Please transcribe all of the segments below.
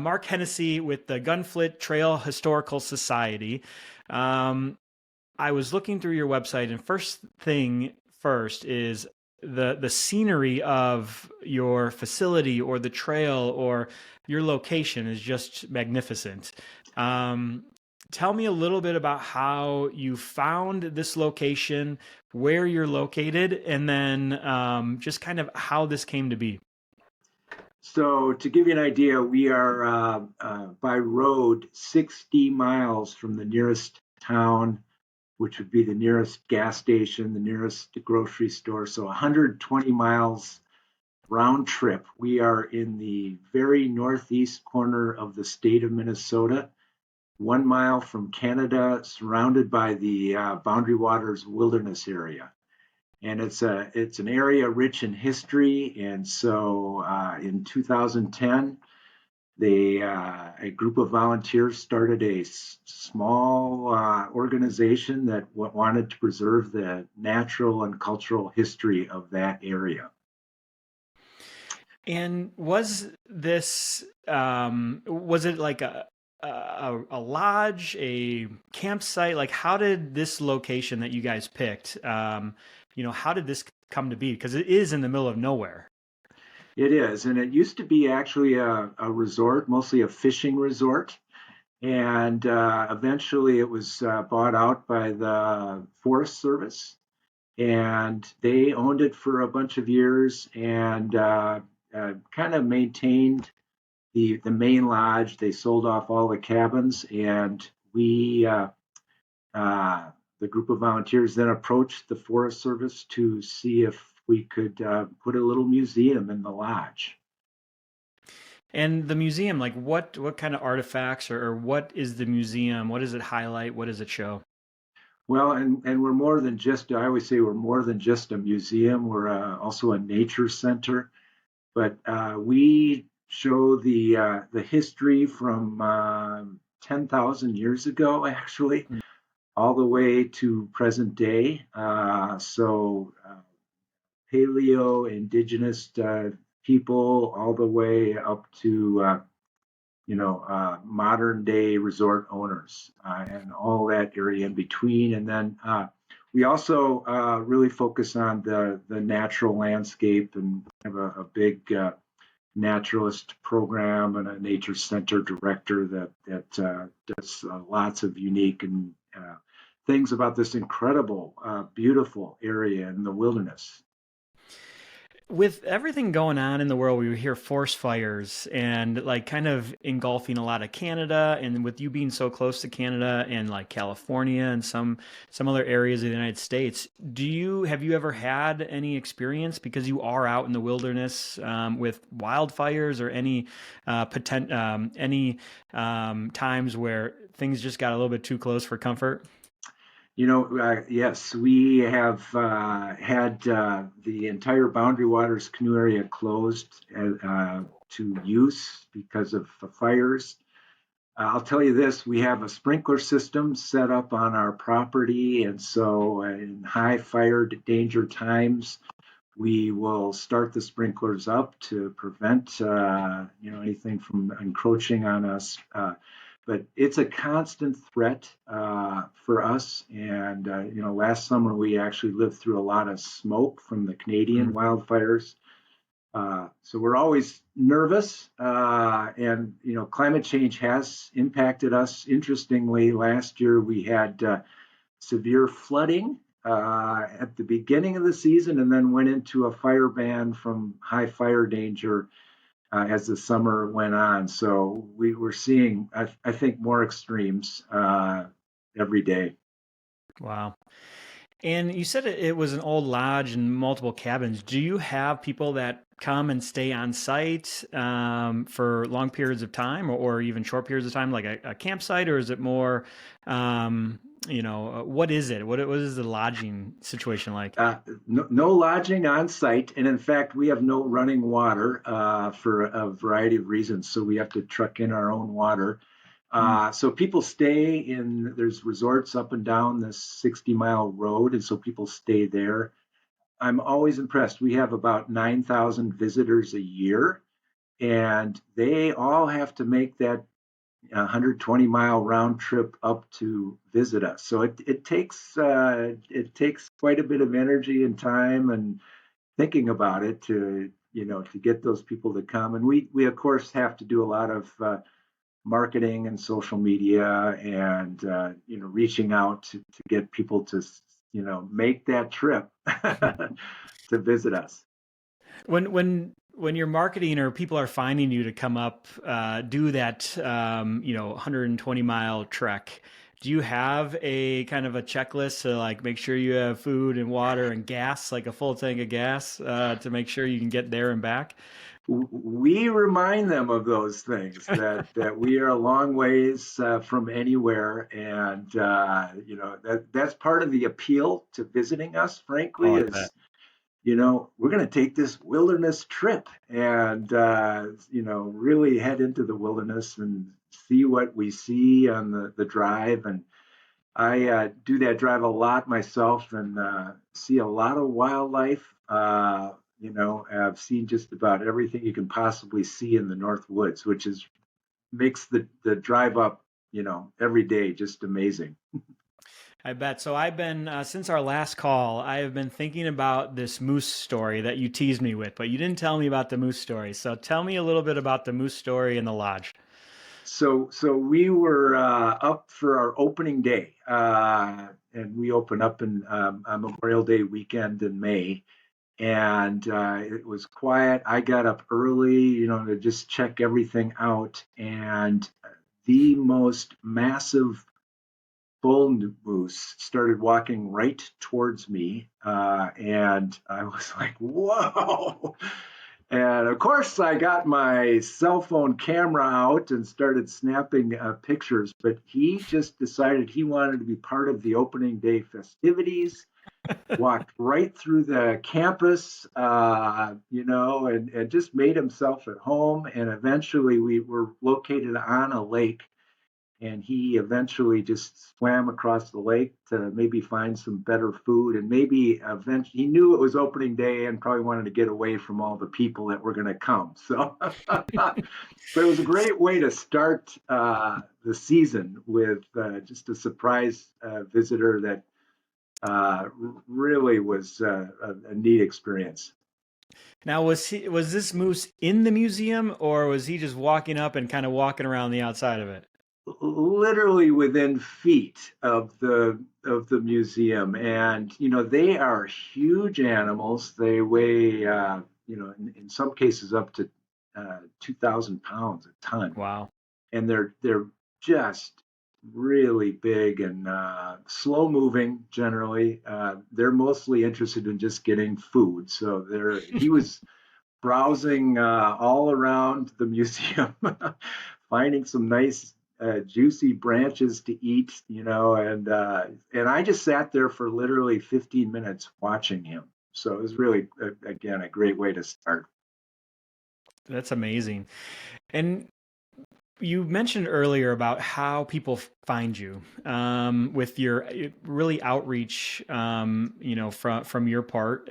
Mark Hennessy with the Gunflint Trail Historical Society. I was looking through your website, and first is the scenery of your facility or the trail or your location is just magnificent. Tell me a little bit about how you found this location, where you're located, and then just kind of how this came to be. So to give you an idea, we are by road 60 miles from the nearest town, which would be the nearest gas station, the nearest grocery store. So 120 miles round trip. We are in the very northeast corner of the state of Minnesota, 1 mile from Canada, surrounded by the Boundary Waters Wilderness area. And it's an area rich in history. And so in 2010, a group of volunteers started a small organization that wanted to preserve the natural and cultural history of that area. And was it like a lodge, a campsite? Like, how did this location that you guys picked, how did this come to be? Because it is in the middle of nowhere. It is, and it used to be actually a resort, mostly a fishing resort. And eventually it was bought out by the Forest Service, and they owned it for a bunch of years and kind of maintained the main lodge. They sold off all the cabins, and the group of volunteers then approached the Forest Service to see if we could put a little museum in the lodge. And the museum, like what kind of artifacts or what is the museum? What does it highlight? What does it show? Well, and we're more than just, I always say we're more than just a museum. We're also a nature center. But we show the history from 10,000 years ago, actually, all the way to present day. So paleo, indigenous people, all the way up to modern day resort owners and all that area in between. And then we also really focus on the natural landscape and have a big naturalist program and a nature center director that does lots of unique and things about this incredible, beautiful area in the wilderness. With everything going on in the world, we hear forest fires and like kind of engulfing a lot of Canada. And with you being so close to Canada and like California and some other areas of the United States, have you ever had any experience because you are out in the wilderness with wildfires or any times where things just got a little bit too close for comfort? Yes, we have had the entire Boundary Waters canoe area closed to use because of the fires. I'll tell you this, we have a sprinkler system set up on our property, and so in high fire danger times, we will start the sprinklers up to prevent anything from encroaching on us. But it's a constant threat for us. And last summer we actually lived through a lot of smoke from the Canadian wildfires. So we're always nervous, and climate change has impacted us. Interestingly, last year we had severe flooding at the beginning of the season, and then went into a fire ban from high fire danger as the summer went on. So we were seeing, I think, more extremes every day. Wow. And you said it was an old lodge and multiple cabins. Do you have people that come and stay on site for long periods of time or even short periods of time, like a campsite, or is it more, what is it? What is the lodging situation like? No lodging on site. And in fact, we have no running water for a variety of reasons. So we have to truck in our own water. So people stay there's resorts up and down this 60-mile road, and so people stay there. I'm always impressed. We have about 9,000 visitors a year, and they all have to make that 120-mile round trip up to visit us. So it takes quite a bit of energy and time and thinking about it to to get those people to come. And we of course have to do a lot of marketing and social media and reaching out to get people to make that trip to visit us. When you're marketing or people are finding you to come up, do that 120-mile trek, do you have a kind of a checklist to like make sure you have food and water and gas, like a full tank of gas, to make sure you can get there and back? We remind them of those things, that we are a long ways from anywhere, and that's part of the appeal to visiting us. Frankly, Oh, I bet. is we're going to take this wilderness trip and really head into the wilderness and see what we see on the drive. And I do that drive a lot myself and see a lot of wildlife. I've seen just about everything you can possibly see in the North Woods, which is makes the drive up, every day just amazing. I bet. So I've been since our last call, I have been thinking about this moose story that you teased me with, but you didn't tell me about the moose story. So tell me a little bit about the moose story in the lodge. So we were up for our opening day, and we open up on Memorial Day weekend in May, and it was quiet. I got up early, to just check everything out, and the most massive bull moose started walking right towards me, and I was like, "Whoa!" And of course, I got my cell phone camera out and started snapping pictures. But he just decided he wanted to be part of the opening day festivities. Walked right through the campus, and just made himself at home. And eventually, we were located on a lake, and he eventually just swam across the lake to maybe find some better food, and maybe eventually he knew it was opening day and probably wanted to get away from all the people that were going to come. So but it was a great way to start the season with just a surprise visitor that really was a neat experience. Now, was this moose in the museum, or was he just walking up and kind of walking around the outside of it? Literally within feet of the museum, and they are huge animals. They weigh in some cases up to 2,000 pounds a ton, Wow. and they're just really big and slow moving. Generally, they're mostly interested in just getting food. So he was browsing all around the museum, finding some nice juicy branches to eat, and I just sat there for literally 15 minutes watching him. So it was really, again, a great way to start. That's amazing. And you mentioned earlier about how people find you with your really outreach, from your part.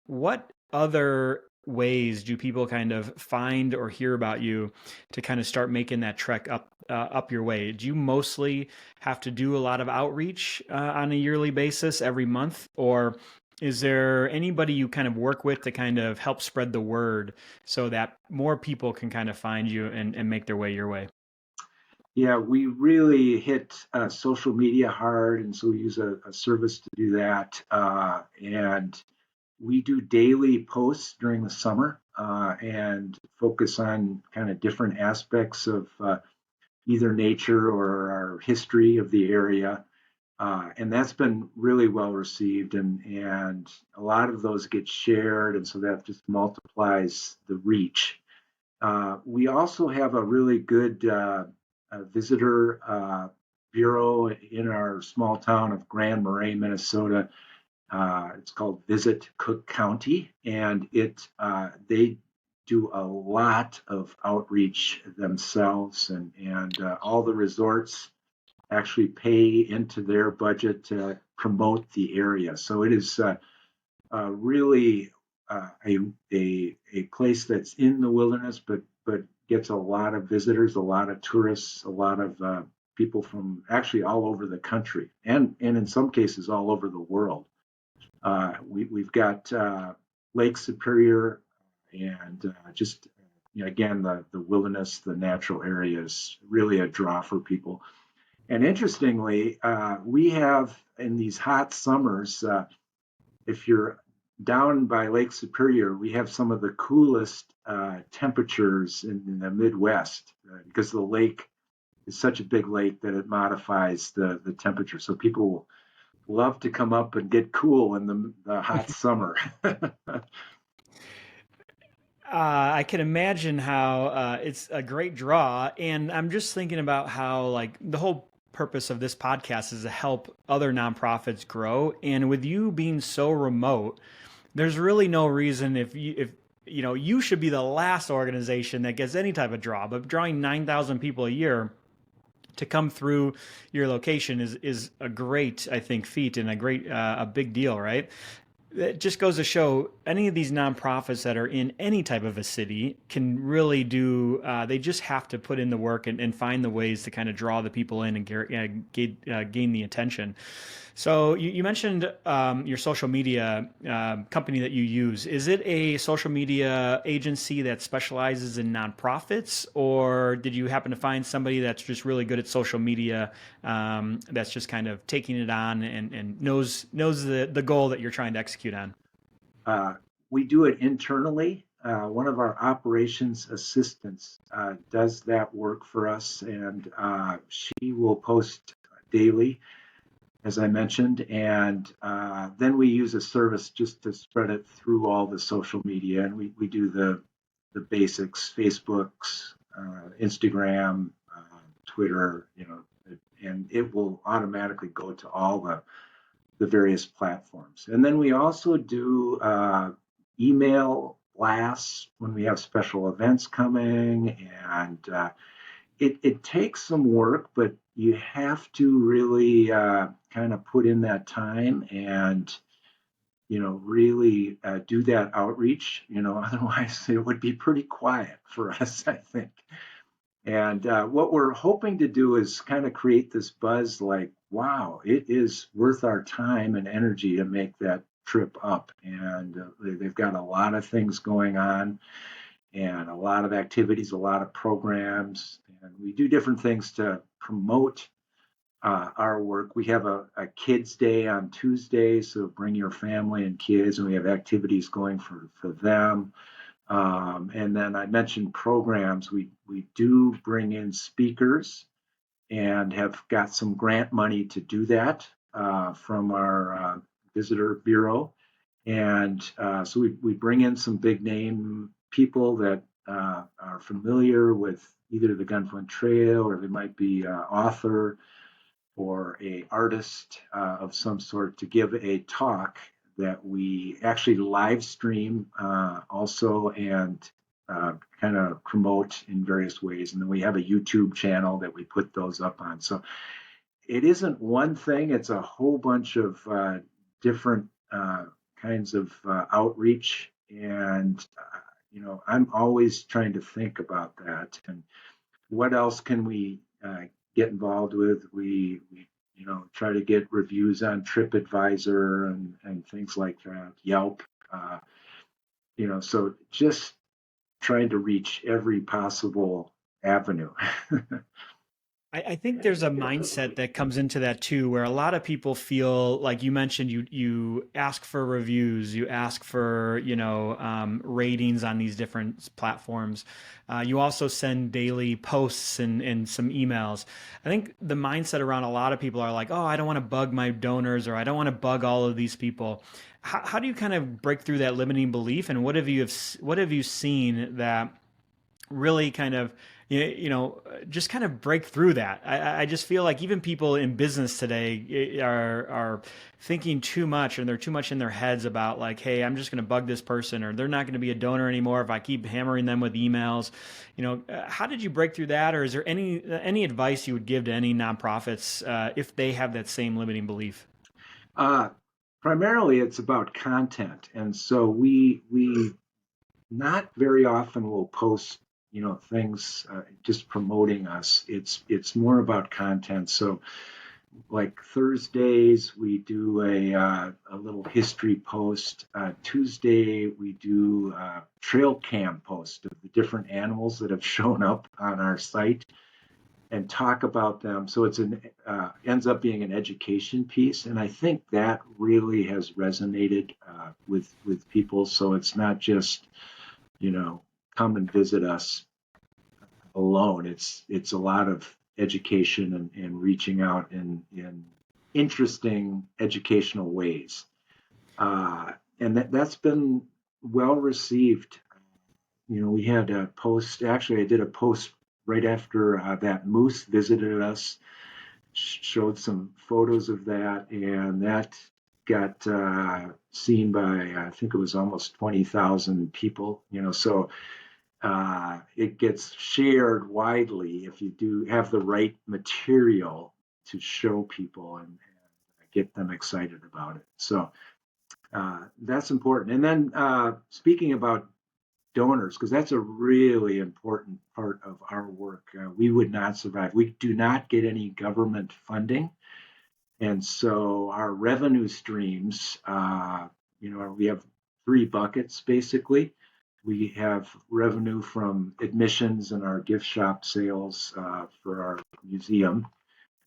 What other ways do people kind of find or hear about you to kind of start making that trek up your way? Do you mostly have to do a lot of outreach on a yearly basis every month, or is there anybody you kind of work with to kind of help spread the word so that more people can kind of find you and make their way your way? Yeah, we really hit social media hard, and so we use a service to do that. And we do daily posts during the summer and focus on kind of different aspects of either nature or our history of the area. And that's been really well received, and a lot of those get shared, and so that just multiplies the reach. We also have a really good visitor bureau in our small town of Grand Marais, Minnesota. It's called Visit Cook County, and they do a lot of outreach themselves, and all the resorts actually pay into their budget to promote the area. So it is really a place that's in the wilderness, but but gets a lot of visitors, a lot of tourists, a lot of people from actually all over the country, and in some cases all over the world. We've got Lake Superior, and just again the wilderness, the natural areas, really a draw for people. And interestingly, we have in these hot summers, if you're down by Lake Superior, we have some of the coolest temperatures in the Midwest because the lake is such a big lake that it modifies the temperature. So people love to come up and get cool in the hot summer. I can imagine how it's a great draw, and I'm just thinking about how like the whole purpose of this podcast is to help other nonprofits grow. And with you being so remote, there's really no reason if you know you should be the last organization that gets any type of draw. But drawing 9,000 people a year to come through your location is a great, I think, feat and a great a big deal, right? It just goes to show any of these nonprofits that are in any type of a city can really do. They just have to put in the work and find the ways to kind of draw the people in and gain the attention. So you mentioned your social media company that you use. Is it a social media agency that specializes in nonprofits, or did you happen to find somebody that's just really good at social media, that's just kind of taking it on and knows the goal that you're trying to execute on? uh, we do it internally. One of our operations assistants does that work for us, and she will post daily, as I mentioned, and then we use a service just to spread it through all the social media, and we do the basics: Facebook's, Instagram, Twitter, and it will automatically go to all the various platforms. And then we also do email blasts when we have special events coming, and it takes some work, but you have to really kind of put in that time and really do that outreach. Otherwise it would be pretty quiet for us, I think. And what we're hoping to do is kind of create this buzz like, wow, it is worth our time and energy to make that trip up. And they've got a lot of things going on and a lot of activities, a lot of programs. And we do different things to promote our work. We have a kids' day on Tuesday, so bring your family and kids, and we have activities going for them. And then I mentioned programs. We do bring in speakers and have got some grant money to do that from our visitor bureau. And so we bring in some big name people that are familiar with either the Gunflint Trail, or they might be author or a artist of some sort, to give a talk that we actually live stream also, and kind of promote in various ways. And then we have a YouTube channel that we put those up on. So it isn't one thing, it's a whole bunch of different kinds of outreach. And, I'm always trying to think about that. And what else can we get involved with? We try to get reviews on TripAdvisor and things like that, Yelp. So just trying to reach every possible avenue. I think there's a mindset that comes into that too, where a lot of people feel like you mentioned you ask for reviews, you ask for ratings on these different platforms. You also send daily posts and some emails. I think the mindset around a lot of people are like, oh, I don't want to bug my donors, or I don't want to bug all of these people. How do you kind of break through that limiting belief, and what have you seen that really kind of just kind of break through that? I just feel like even people in business today are thinking too much, and they're too much in their heads about like, hey, I'm just going to bug this person, or they're not going to be a donor anymore if I keep hammering them with emails. How did you break through that, or is there any advice you would give to any nonprofits if they have that same limiting belief? uh, Primarily, it's about content, and so we not very often will post things just promoting us. It's more about content. So like Thursdays, we do a little history post. Tuesday, we do a trail cam post of the different animals that have shown up on our site and talk about them. So it's an ends up being an education piece, and I think that really has resonated with people. So it's not just come and visit us alone. It's a lot of education and reaching out in interesting educational ways, and that's been well received. We had a post. Actually, I did a post right after that moose visited us. Showed some photos of that, and that got seen by I think it was almost 20,000 people. So it gets shared widely if you do have the right material to show people and get them excited about it. So that's important. And then speaking about donors, because that's a really important part of our work. We would not survive. We do not get any government funding. And so our revenue streams, we have three buckets basically. We have revenue from admissions and our gift shop sales for our museum.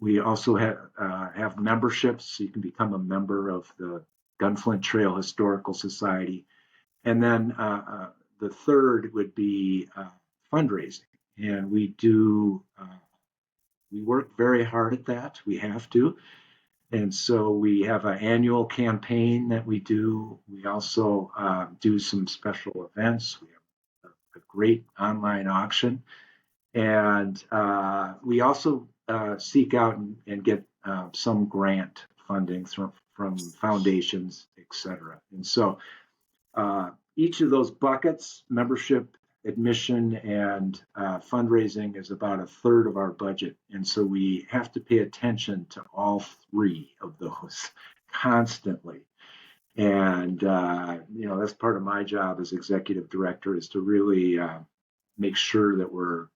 We also have memberships. So you can become a member of the Gunflint Trail Historical Society. And then the third would be fundraising. And we work very hard at that. We have to. And so we have an annual campaign that we do. We also do some special events. We have a great online auction. And we also seek out and get some grant funding from foundations, et cetera. And so each of those buckets, membership, admission, and fundraising, is about a third of our budget. And so we have to pay attention to all three of those constantly. And, that's part of my job as executive director, is to really make sure that we're,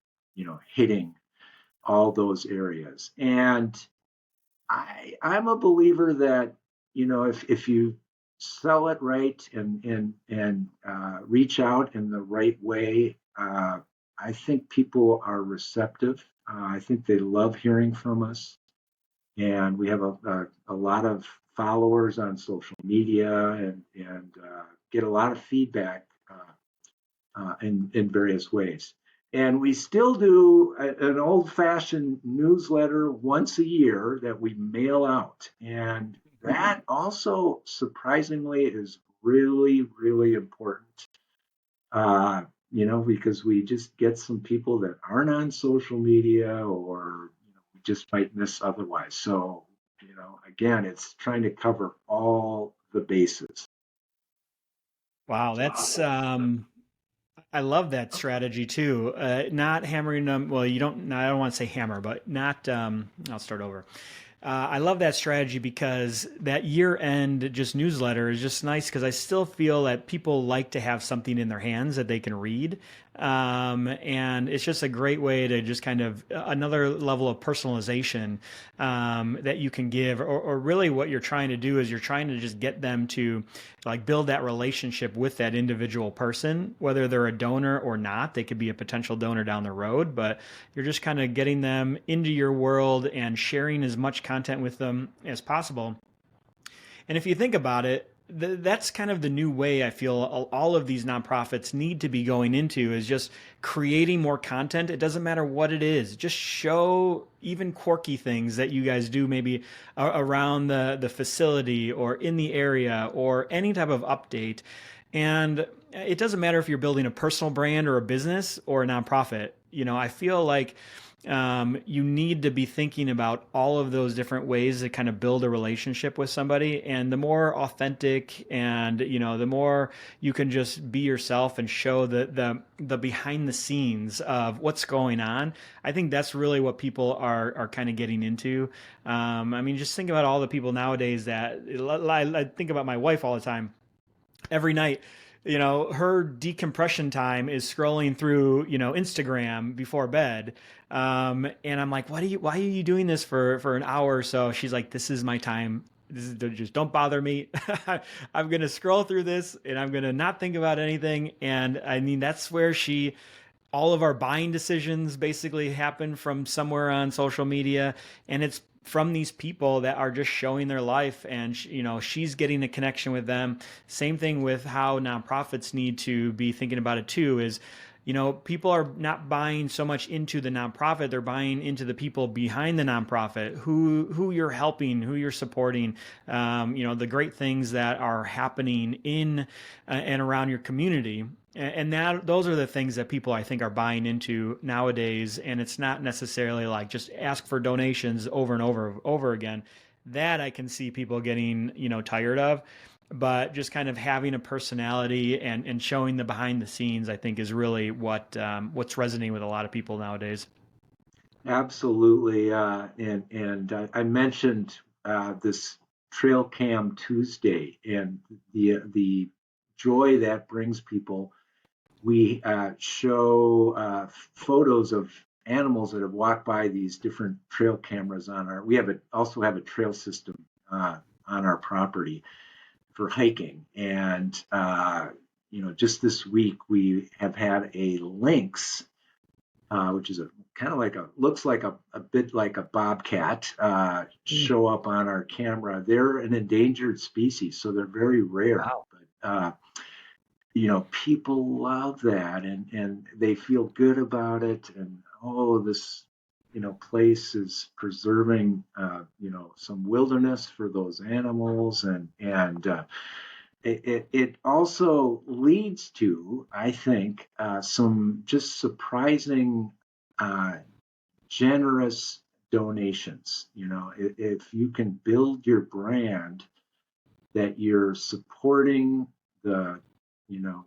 hitting all those areas. And I'm a believer that, if you sell it right and reach out in the right way, I think people are receptive. I think they love hearing from us, and we have a lot of followers on social media and get a lot of feedback in various ways. And we still do an old-fashioned newsletter once a year that we mail out. And that also, surprisingly, is really, really important. Because we just get some people that aren't on social media, or we just might miss otherwise. So, again, it's trying to cover all the bases. Wow, that's I love that strategy too. Not hammering them. Well, you don't. I don't want to say hammer, but not. I'll start over. I love that strategy because that year-end just newsletter is just nice because I still feel that people like to have something in their hands that they can read. And it's just a great way to just kind of another level of personalization that you can give, or really what you're trying to do is you're trying to just get them to like build that relationship with that individual person, whether they're a donor or not. They could be a potential donor down the road, but you're just kind of getting them into your world and sharing as much content with them as possible. And if you think about it, that's kind of the new way I feel all of these nonprofits need to be going into, is just creating more content. It doesn't matter what it is. Just show even quirky things that you guys do, maybe around the facility or in the area, or any type of update. And it doesn't matter if you're building a personal brand or a business or a nonprofit. I feel like you need to be thinking about all of those different ways to kind of build a relationship with somebody. And the more authentic and, the more you can just be yourself and show the behind the scenes of what's going on, I think that's really what people are kind of getting into. Just think about all the people nowadays that I think about my wife all the time. Every night her decompression time is scrolling through, Instagram before bed. And I'm like, why are you doing this for an hour or so? She's like, this is my time. This is just don't bother me. I'm gonna scroll through this and I'm gonna not think about anything. And I mean, that's where all of our buying decisions basically happen from somewhere on social media, and it's from these people that are just showing their life, and she's getting a connection with them. Same thing with how nonprofits need to be thinking about it too, is people are not buying so much into the nonprofit, they're buying into the people behind the nonprofit, who you're helping, who you're supporting, the great things that are happening in and around your community. And that those are the things that people, I think, are buying into nowadays. And it's not necessarily like just ask for donations over and over again. That I can see people getting tired of. But just kind of having a personality and showing the behind the scenes, I think, is really what's resonating with a lot of people nowadays. Absolutely. And I mentioned this Trail Cam Tuesday and the joy that brings people. We show photos of animals that have walked by these different trail cameras on our. We also have a trail system on our property for hiking, and just this week we have had a lynx, which is a kind of like looks like a bit like a bobcat, Mm. show up on our camera. They're an endangered species, so they're very rare. Wow. But people love that, and they feel good about it. And oh, this place is preserving some wilderness for those animals, and it also leads to, I think, some just surprising uh, generous donations. If you can build your brand that you're supporting the,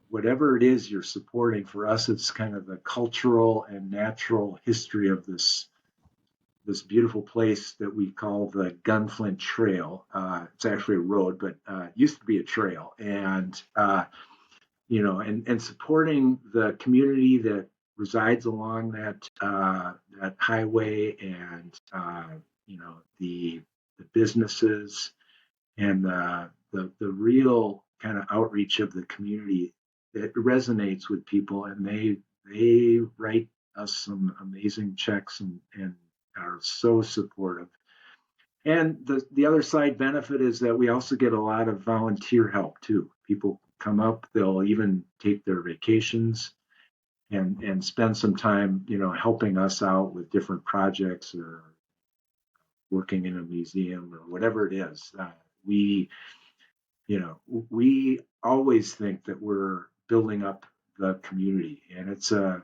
whatever it is you're supporting. For us, it's kind of the cultural and natural history of this beautiful place that we call the Gunflint Trail. It's actually a road, but it used to be a trail. And supporting the community that resides along that highway, and the businesses, and the real kind of outreach of the community. It resonates with people, and they write us some amazing checks, and are so supportive. And the other side benefit is that we also get a lot of volunteer help too. People come up, they'll even take their vacations and spend some time, helping us out with different projects, or working in a museum, or whatever it is. We we always think that we're building up the community, and it's a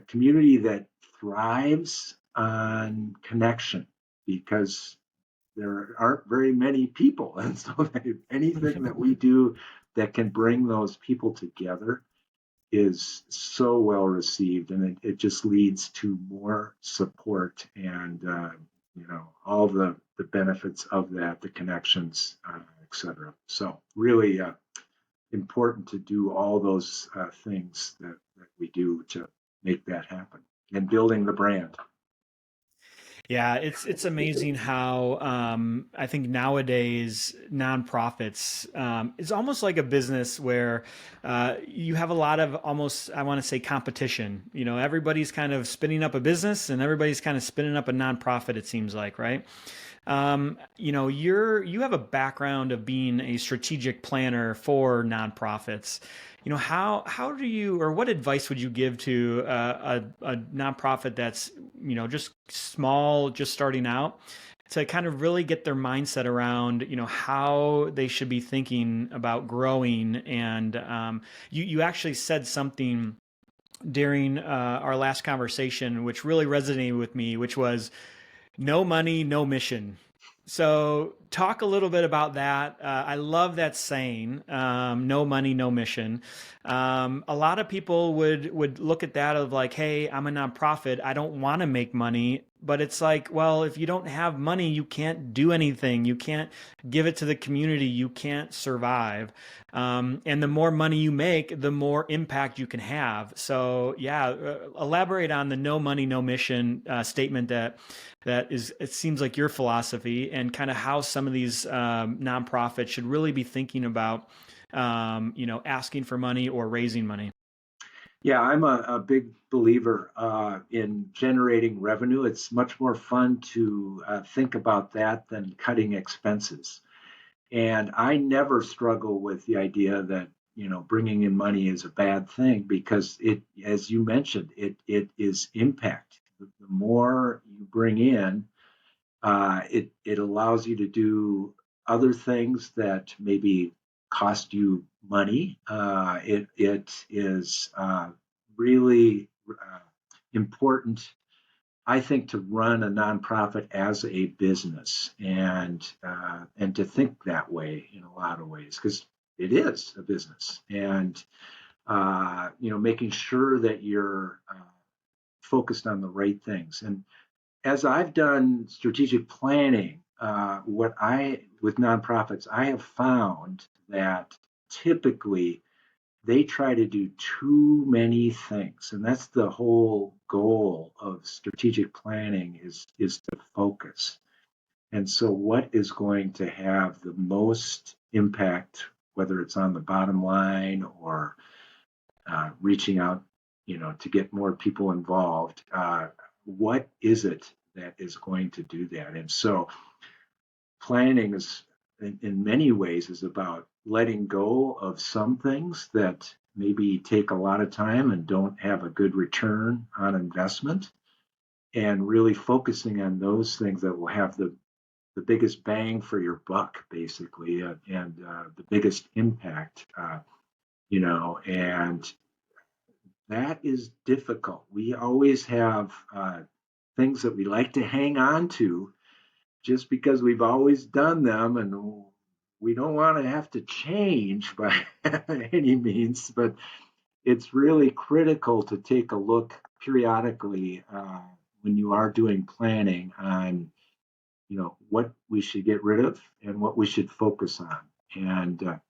community that thrives on connection, because there aren't very many people. And so anything that we do that can bring those people together is so well received, and it just leads to more support, and all the benefits of that, the connections, etc. So really important to do all those things that we do to make that happen, and building the brand. Yeah, it's amazing how I think nowadays nonprofits it's almost like a business where you have a lot of, almost, I want to say, competition. Everybody's kind of spinning up a business and everybody's kind of spinning up a nonprofit. It seems like, right? You have a background of being a strategic planner for nonprofits. How do you, or what advice would you give to a nonprofit that's just small, just starting out, to kind of really get their mindset around how they should be thinking about growing? And you actually said something during our last conversation which really resonated with me, which was no money, no mission. So talk a little bit about that. I love that saying, "No money, no mission." A lot of people would look at that of like, "Hey, I'm a nonprofit. I don't want to make money." But it's like, well, if you don't have money, you can't do anything. You can't give it to the community. You can't survive. And the more money you make, the more impact you can have. So, yeah, elaborate on the "no money, no mission" statement that is, it seems like your philosophy, and kind of how some of these nonprofits should really be thinking about, asking for money or raising money. Yeah, I'm a big believer in generating revenue. It's much more fun to think about that than cutting expenses. And I never struggle with the idea that bringing in money is a bad thing because it, as you mentioned, it is impact. The more you bring in, it allows you to do other things that maybe cost you money. It is really important, I think, to run a nonprofit as a business and to think that way in a lot of ways because it is a business and making sure that you're focused on the right things. And as I've done strategic planning, what I with nonprofits, I have found that typically they try to do too many things, and that's the whole goal of strategic planning is to focus. And so, what is going to have the most impact, whether it's on the bottom line or reaching out, to get more people involved? What is it that is going to do that? And so, planning is, in many ways, is about letting go of some things that maybe take a lot of time and don't have a good return on investment, and really focusing on those things that will have the biggest bang for your buck, basically, and the biggest impact. And that is difficult. We always have things that we like to hang on to just because we've always done them, and we don't want to have to change by any means, but it's really critical to take a look periodically when you are doing planning on what we should get rid of and what we should focus on. And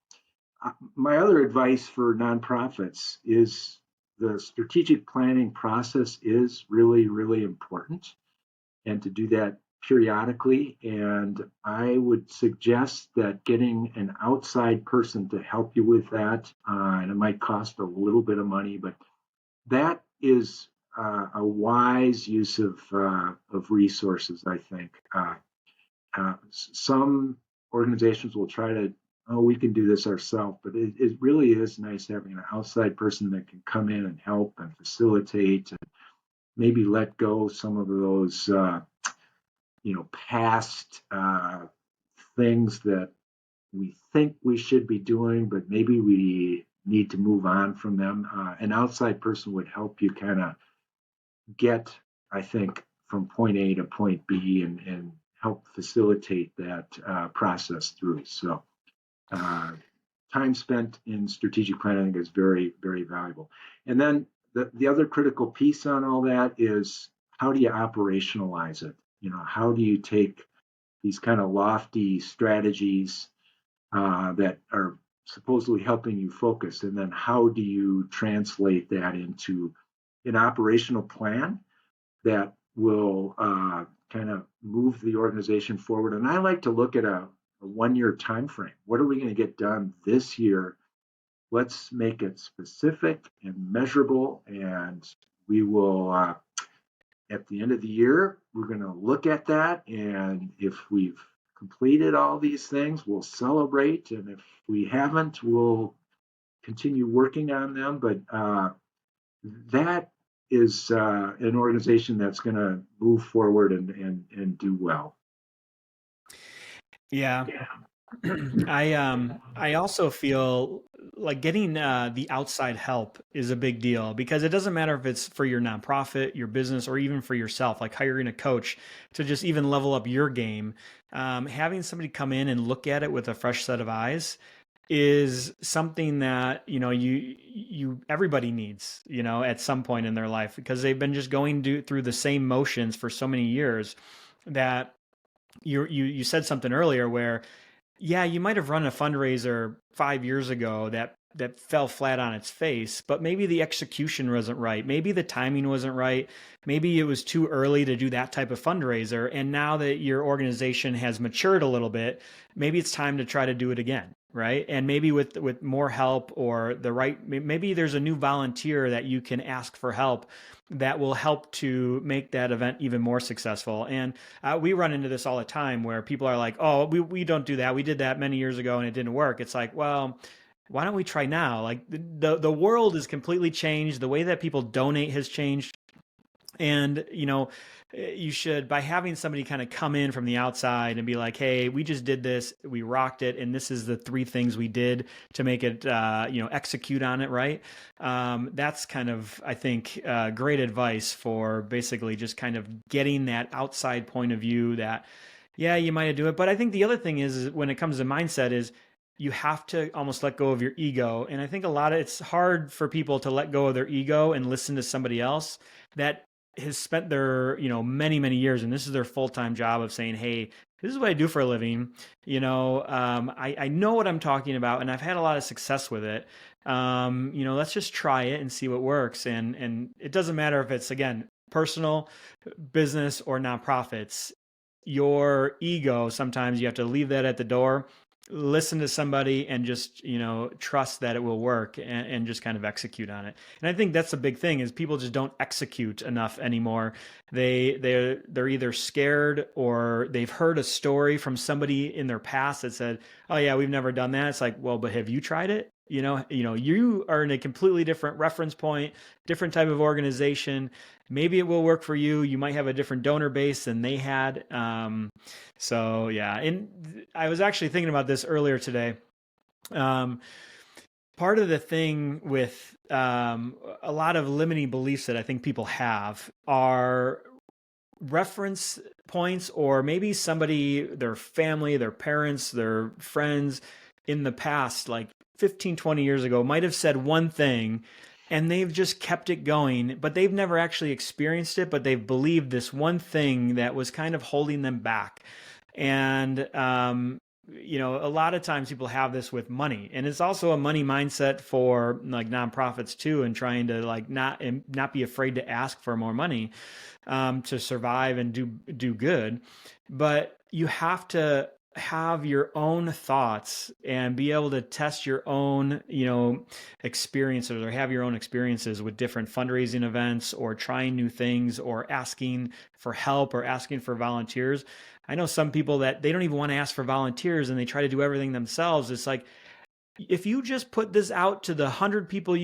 my other advice for nonprofits is the strategic planning process is really, really important, and to do that periodically. And I would suggest that getting an outside person to help you with that, and it might cost a little bit of money, but that is a wise use of resources, I think. Some organizations will try to, oh, we can do this ourselves, but it really is nice having an outside person that can come in and help and facilitate and maybe let go some of those past things that we think we should be doing, but maybe we need to move on from them. An outside person would help you kind of get, I think, from point A to point B and help facilitate that process through. So, time spent in strategic planning is very, very valuable. And then the other critical piece on all that is how do you operationalize it? How do you take these kind of lofty strategies that are supposedly helping you focus, and then how do you translate that into an operational plan that will kind of move the organization forward? And I like to look at a 1 year time frame. What are we going to get done this year? Let's make it specific and measurable, and we will at the end of the year, we're going to look at that. And if we've completed all these things, we'll celebrate. And if we haven't, we'll continue working on them. But that is an organization that's going to move forward and do well. Yeah. I also feel like getting the outside help is a big deal because it doesn't matter if it's for your nonprofit, your business, or even for yourself, like hiring a coach to just even level up your game. Having somebody come in and look at it with a fresh set of eyes is something that you everybody needs, at some point in their life, because they've been just going through the same motions for so many years that you said something earlier where, yeah, you might have run a fundraiser 5 years ago that fell flat on its face, but maybe the execution wasn't right. Maybe the timing wasn't right. Maybe it was too early to do that type of fundraiser. And now that your organization has matured a little bit, maybe it's time to try to do it again, right? And maybe with more help, or maybe there's a new volunteer that you can ask for help that will help to make that event even more successful. And we run into this all the time where people are like, oh, we don't do that. We did that many years ago and it didn't work. It's like, well, why don't we try now? Like the world is completely changed. The way that people donate has changed. And, you should, by having somebody kind of come in from the outside and be like, hey, we just did this, we rocked it, and this is the three things we did to make it, execute on it, right? That's kind of, I think, great advice for basically just kind of getting that outside point of view that, yeah, you might do it. But I think the other thing is when it comes to mindset is, you have to almost let go of your ego. And I think it's hard for people to let go of their ego and listen to somebody else that has spent their, many, many years, and this is their full-time job of saying, hey, this is what I do for a living. I know what I'm talking about, and I've had a lot of success with it. Let's just try it and see what works. And it doesn't matter if it's, again, personal, business, or nonprofits. Your ego, sometimes you have to leave that at the door, listen to somebody, and just trust that it will work, and just kind of execute on it. And I think that's the big thing, is people just don't execute enough anymore. They're either scared, or they've heard a story from somebody in their past that said, oh yeah, we've never done that. It's like, well, but have you tried it? You are in a completely different reference point, different type of organization. Maybe it will work for you. You might have a different donor base than they had. So yeah, and I was actually thinking about this earlier today. Um, Part of the thing with a lot of limiting beliefs that I think people have are reference points, or maybe somebody, their family, their parents, their friends in the past, like 15, 20 years ago, might have said one thing and they've just kept it going, but they've never actually experienced it, but they've believed this one thing that was kind of holding them back. And, a lot of times people have this with money, and it's also a money mindset for like nonprofits too, and trying to like not be afraid to ask for more money to survive and do good. But you have to have your own thoughts and be able to test your own, experiences, or have your own experiences with different fundraising events, or trying new things, or asking for help, or asking for volunteers. I know some people that they don't even want to ask for volunteers and they try to do everything themselves. It's like, if you just put this out to the 100 people,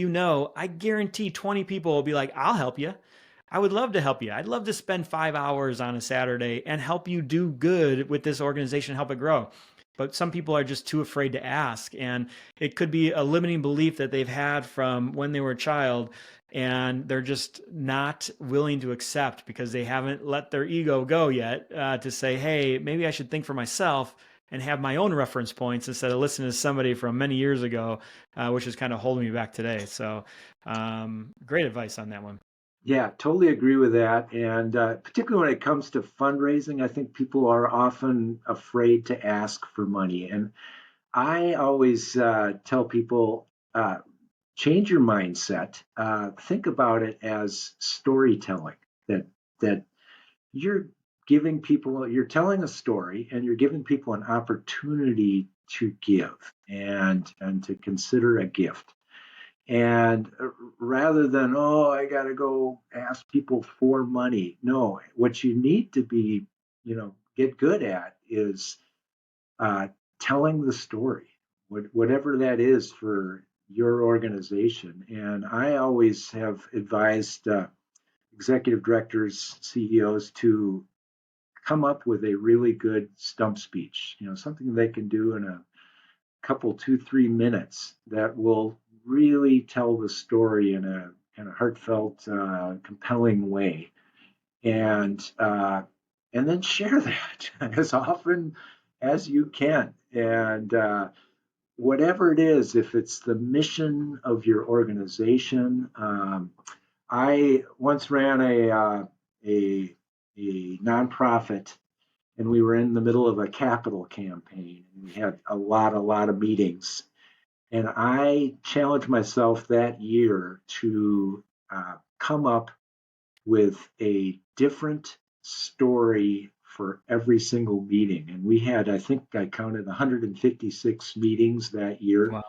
I guarantee 20 people will be like, I'll help you. I would love to help you. I'd love to spend 5 hours on a Saturday and help you do good with this organization, help it grow. But some people are just too afraid to ask. And it could be a limiting belief that they've had from when they were a child, and they're just not willing to accept because they haven't let their ego go yet, to say, hey, maybe I should think for myself and have my own reference points instead of listening to somebody from many years ago, which is kind of holding me back today. So great advice on that one. Yeah, totally agree with that. And particularly when it comes to fundraising, I think people are often afraid to ask for money. And I always tell people, change your mindset. Think about it as storytelling. That you're you're telling a story, and you're giving people an opportunity to give, and to consider a gift. And rather than, oh, I got to go ask people for money. No, what you need to be, get good at is uh, telling the story, whatever that is for your organization. And I always have advised executive directors, CEOs to come up with a really good stump speech, something they can do in a couple, 2, 3 minutes that will really tell the story in a kind of heartfelt, compelling way, and and then share that as often as you can. And whatever it is, if it's the mission of your organization, I once ran a nonprofit, and we were in the middle of a capital campaign. We had a lot of meetings, and I challenged myself that year to come up with a different story for every single meeting. And we had, I think I counted 156 meetings that year. Wow.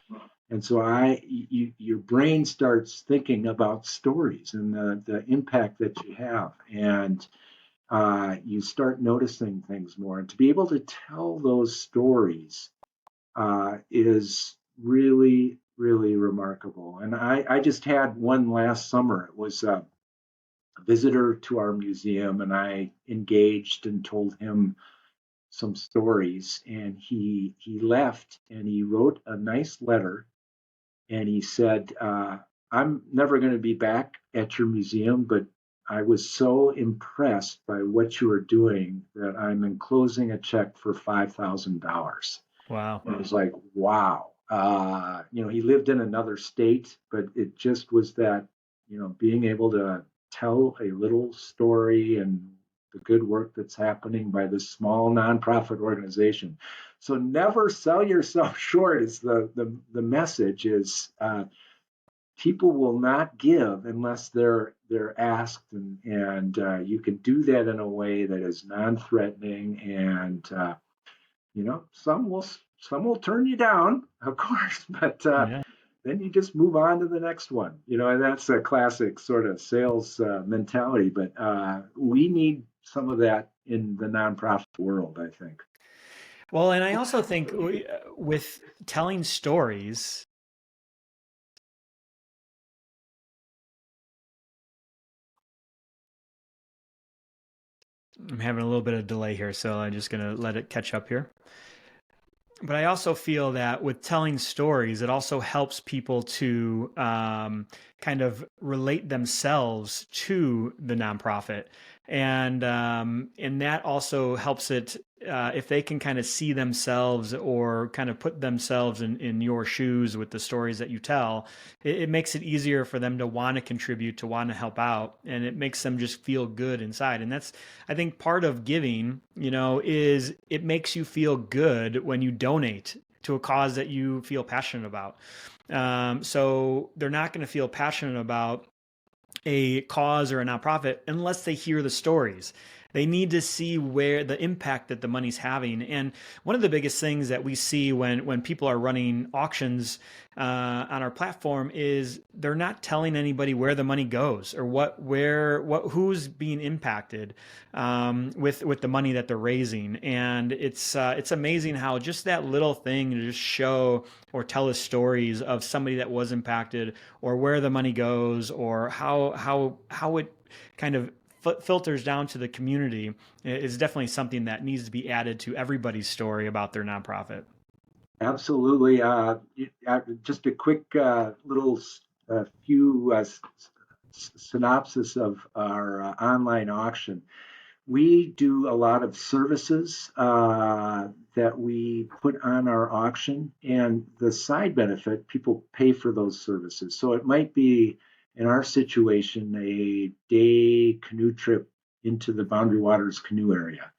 And so your brain starts thinking about stories and the impact that you have. And you start noticing things more. And to be able to tell those stories is really, really remarkable. And I just had one last summer. It was a visitor to our museum, and I engaged and told him some stories. And he left and he wrote a nice letter, and he said, I'm never going to be back at your museum, but I was so impressed by what you are doing that I'm enclosing a check for $5,000. Wow. And I was like, wow. He lived in another state, but it just was that, being able to tell a little story and the good work that's happening by this small nonprofit organization. So never sell yourself short is the message is people will not give unless they're asked, and you can do that in a way that is non-threatening, and some will turn you down, of course, but Yeah. then you just move on to the next one, and that's a classic sort of sales mentality, but we need some of that in the nonprofit world, I think. Well, and I also think with telling stories, I'm having a little bit of delay here, so I'm just going to let it catch up here. But I also feel that with telling stories, it also helps people to kind of relate themselves to the nonprofit, and that also helps it if they can kind of see themselves or kind of put themselves in your shoes with the stories that you tell. It makes it easier for them to want to contribute, to want to help out, and it makes them just feel good inside. And that's, I think, part of giving, is it makes you feel good when you donate to a cause that you feel passionate about. So they're not going to feel passionate about a cause or a nonprofit unless they hear the stories. They need to see where the impact that the money's having. And one of the biggest things that we see when people are running auctions on our platform is they're not telling anybody where the money goes or who's being impacted with the money that they're raising. And it's amazing how just that little thing to just show or tell us stories of somebody that was impacted or where the money goes or how it kind of filters down to the community is definitely something that needs to be added to everybody's story about their nonprofit. Absolutely. Just a quick little few synopsis of our online auction. We do a lot of services that we put on our auction, and the side benefit, people pay for those services. So it might be, in our situation, a day canoe trip into the Boundary Waters canoe area,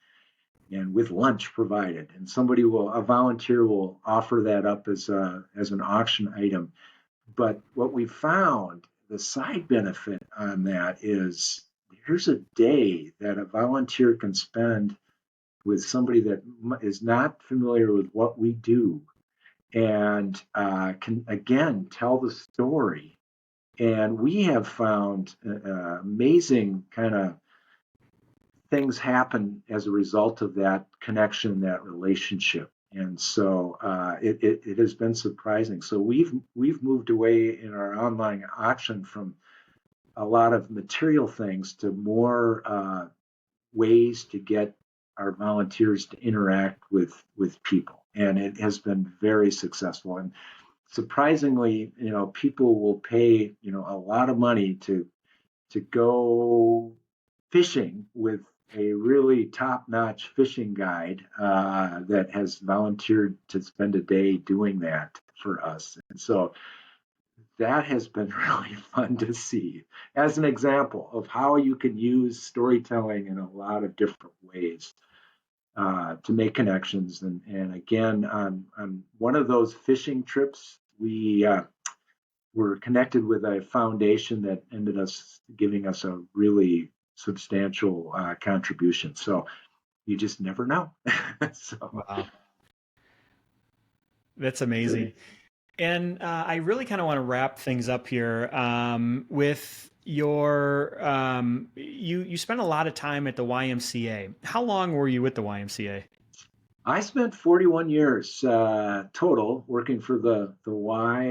and with lunch provided. And a volunteer will offer that up as an auction item. But what we found, the side benefit on that is here's a day that a volunteer can spend with somebody that is not familiar with what we do, and can again tell the story. And we have found amazing kind of things happen as a result of that connection, that relationship. And so it has been surprising. So we've moved away in our online auction from a lot of material things to more ways to get our volunteers to interact with people, and it has been very successful. And surprisingly, people will pay a lot of money to go fishing with a really top-notch fishing guide that has volunteered to spend a day doing that for us. And so that has been really fun to see as an example of how you can use storytelling in a lot of different ways to make connections. And again, on one of those fishing trips, we were connected with a foundation that ended up giving us a really substantial contribution. So you just never know. So Wow. That's amazing. And I really kind of want to wrap things up here with your you spent a lot of time at the YMCA. How long were you with the YMCA? I spent 41 years total working for the Y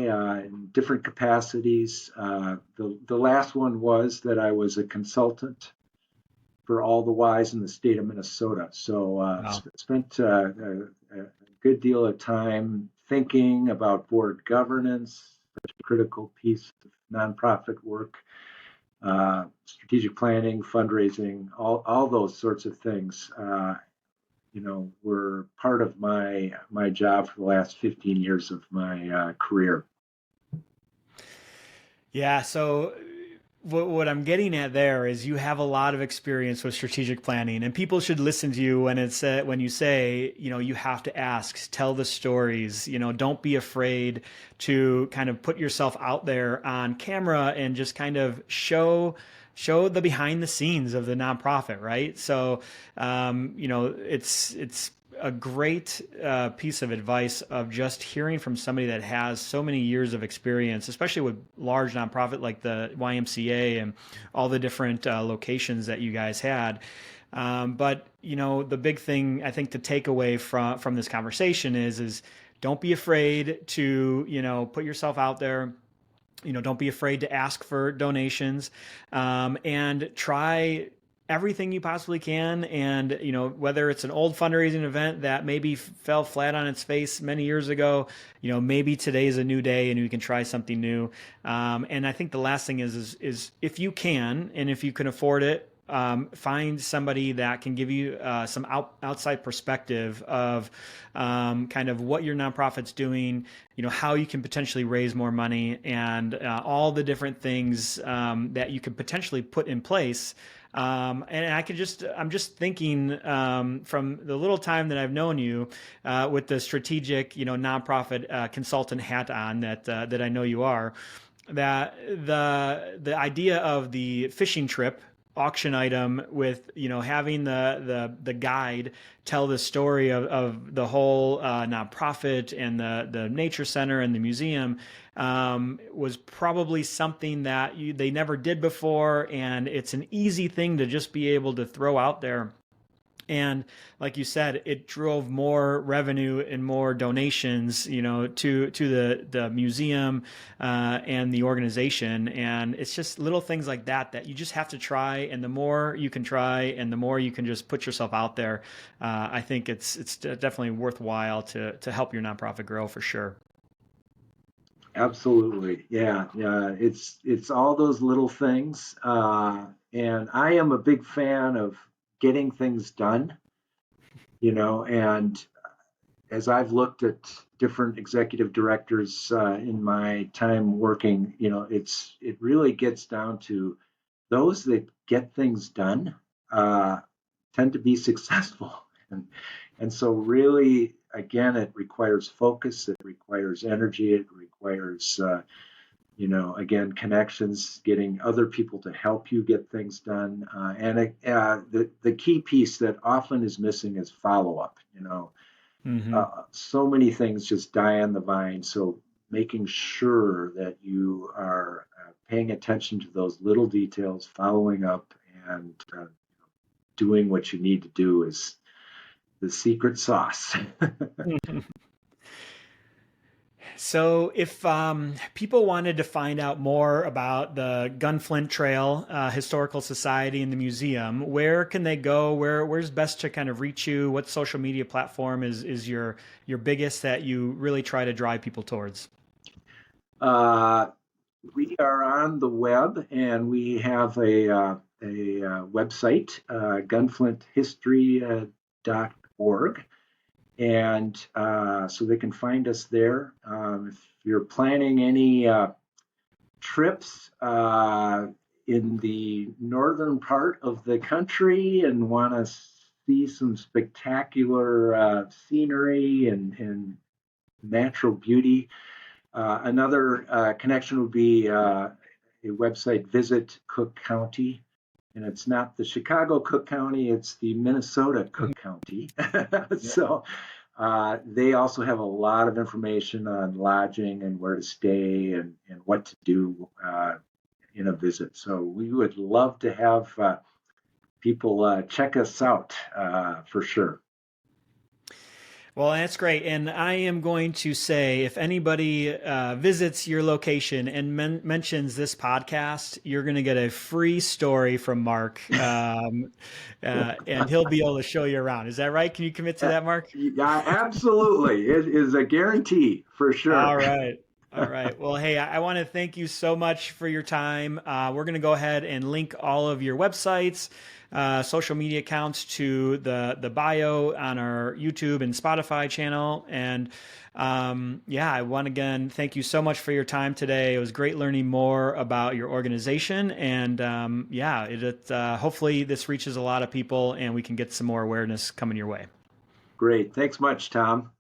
in different capacities. The last one was that I was a consultant for all the Ys in the state of Minnesota. So Wow. spent a good deal of time thinking about board governance, such a critical piece of nonprofit work, strategic planning, fundraising, all those sorts of things. Were part of my job for the last 15 years of my career. Yeah, so what I'm getting at there is you have a lot of experience with strategic planning, and people should listen to you when when you say, you have to ask, tell the stories, don't be afraid to kind of put yourself out there on camera and just kind of show the behind the scenes of the nonprofit, right? So, it's a great piece of advice of just hearing from somebody that has so many years of experience, especially with large nonprofit like the YMCA and all the different locations that you guys had. But the big thing I think to take away from this conversation is don't be afraid to put yourself out there. Don't be afraid to ask for donations, and try everything you possibly can. And whether it's an old fundraising event that maybe fell flat on its face many years ago, maybe today is a new day and you can try something new. And I think the last thing is if you can, and if you can afford it, find somebody that can give you some outside perspective of kind of what your nonprofit's doing, how you can potentially raise more money, and all the different things that you could potentially put in place. And I'm just thinking from the little time that I've known you with the strategic, nonprofit consultant hat on that I know you are, that the idea of the fishing trip auction item with having the guide tell the story of the whole nonprofit and the nature center and the museum was probably something that they never did before, and it's an easy thing to just be able to throw out there. And like you said, it drove more revenue and more donations, to the museum and the organization. And it's just little things like that you just have to try. And the more you can try, and the more you can just put yourself out there, I think it's definitely worthwhile to help your nonprofit grow for sure. Absolutely, yeah. It's all those little things, and I am a big fan of getting things done. And as I've looked at different executive directors in my time working, it really gets down to those that get things done uh, tend to be successful. And so really, again, it requires focus, it requires energy, it requires, again, connections, getting other people to help you get things done. And the key piece that often is missing is follow up. Hmm. So many things just die on the vine. So making sure that you are paying attention to those little details, following up, and doing what you need to do is the secret sauce. So, if people wanted to find out more about the Gunflint Trail Historical Society and the museum, where can they go? Where's best to kind of reach you? What social media platform is your biggest that you really try to drive people towards? Uh, we are on the web, and we have a website, gunflinthistory.org. And so they can find us there. If you're planning any trips in the northern part of the country and want to see some spectacular scenery and natural beauty, another connection would be a website, Visit Cook County. And it's not the Chicago Cook County, it's the Minnesota Cook County. So they also have a lot of information on lodging and where to stay and what to do in a visit. So we would love to have people check us out for sure. Well, that's great. And I am going to say if anybody visits your location and mentions this podcast, you're going to get a free story from Mark. And he'll be able to show you around. Is that right? Can you commit to that, Mark? Yeah, absolutely. It is a guarantee for sure. All right. All right. Well, hey, I want to thank you so much for your time. We're going to go ahead and link all of your websites, social media accounts to the bio on our YouTube and Spotify channel. And yeah, I want to again thank you so much for your time today. It was great learning more about your organization. And yeah, hopefully this reaches a lot of people and we can get some more awareness coming your way. Great. Thanks much, Tom.